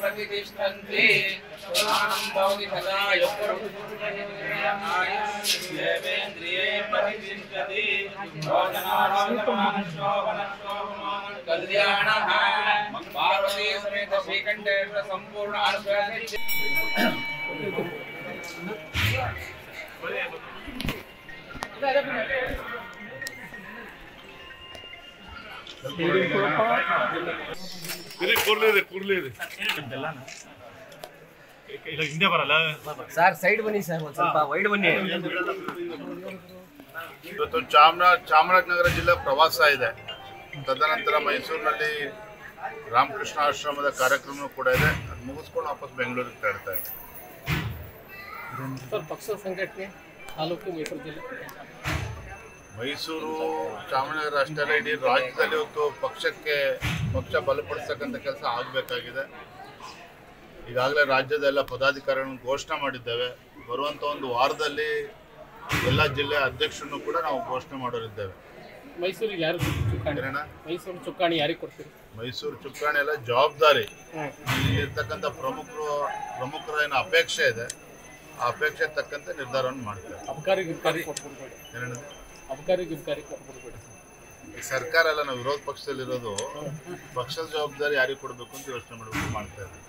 प्रतिष्ठन्ति भवति सदा देवेन्द्रिये प्रतिष्ठति कल्याणः पार्वती समेत श्रीकंठेश्वर संपूर्ण सर साइड बनी सर ಸ್ವಲ್ಪ ವೈಡ್ ಬನ್ನಿ ಇವತ್ತು ಚಾಮರಾಜನಗರ ಜಿಲ್ಲೆ ಪ್ರವಾಸ ಇದೆ. ತದನಂತರ ಮೈಸೂರಿನಲ್ಲಿ ರಾಮಕೃಷ್ಣ ಆಶ್ರಮದ ಕಾರ್ಯಕ್ರಮ ಕೂಡ ಇದೆ. ಅದು ಮುಗಿಸ್ಕೊಂಡು ವಾಪಸ್ ಬೆಂಗಳೂರಿಗೆ ತೆರಳ್ತಾ ಇದೆ. ಸರ್ ಪಕ್ಷ ಸಂಘಟನೆ ತಾಲೂಕು ಮೈಸೂರು ಜಿಲ್ಲೆ ಮೈಸೂರು ಚಾಮರಾಜನಗರ ಅಷ್ಟೇ ಅಲ್ಲ, ಇಡೀ ರಾಜ್ಯದಲ್ಲಿ ಇವತ್ತು ಪಕ್ಷ ಬಲಪಡಿಸ್ತಕ್ಕಂಥ ಕೆಲಸ ಆಗಬೇಕಾಗಿದೆ. ಈಗಾಗಲೇ ರಾಜ್ಯದ ಎಲ್ಲ ಪದಾಧಿಕಾರಿಗಳನ್ನು ಘೋಷಣೆ ಮಾಡಿದ್ದೇವೆ. ಬರುವಂಥ ಒಂದು ವಾರದಲ್ಲಿ ಎಲ್ಲ ಜಿಲ್ಲೆಯ ಅಧ್ಯಕ್ಷರನ್ನು ಕೂಡ ನಾವು ಘೋಷಣೆ ಮಾಡೋರಿದ್ದೇವೆ. ಮೈಸೂರಿಗೆ ಯಾರು ಮೈಸೂರು ಚುಕ್ಕಾಣಿ ಯಾರಿಗೆ ಕೊಡ್ತೀರಿ? ಮೈಸೂರು ಚುಕ್ಕಾಣಿ ಎಲ್ಲ ಜವಾಬ್ದಾರಿ ಇಲ್ಲಿರ್ತಕ್ಕಂಥ ಪ್ರಮುಖರ ಏನು ಅಪೇಕ್ಷೆ ಇದೆ, ಆ ಅಪೇಕ್ಷೆ ತಕ್ಕಂತೆ ನಿರ್ಧಾರವನ್ನು ಮಾಡ್ತೇವೆ. ಅಬಕಾರಿ ಕೊಟ್ಬಿಡ್ಬೇಡಿ, ಅಬಕಾರಿ ಕೊಟ್ಬಿಡ್ಬೇಡಿ. ಸರ್ಕಾರ ಎಲ್ಲ ನಾವು ವಿರೋಧ ಪಕ್ಷದಲ್ಲಿರೋದು, ಪಕ್ಷದ ಜವಾಬ್ದಾರಿ ಯಾರಿಗೆ ಕೊಡಬೇಕು ಅಂತ ಯೋಚನೆ ಮಾಡಬೇಕು ಮಾಡ್ತಾ ಇದ್ದೀವಿ.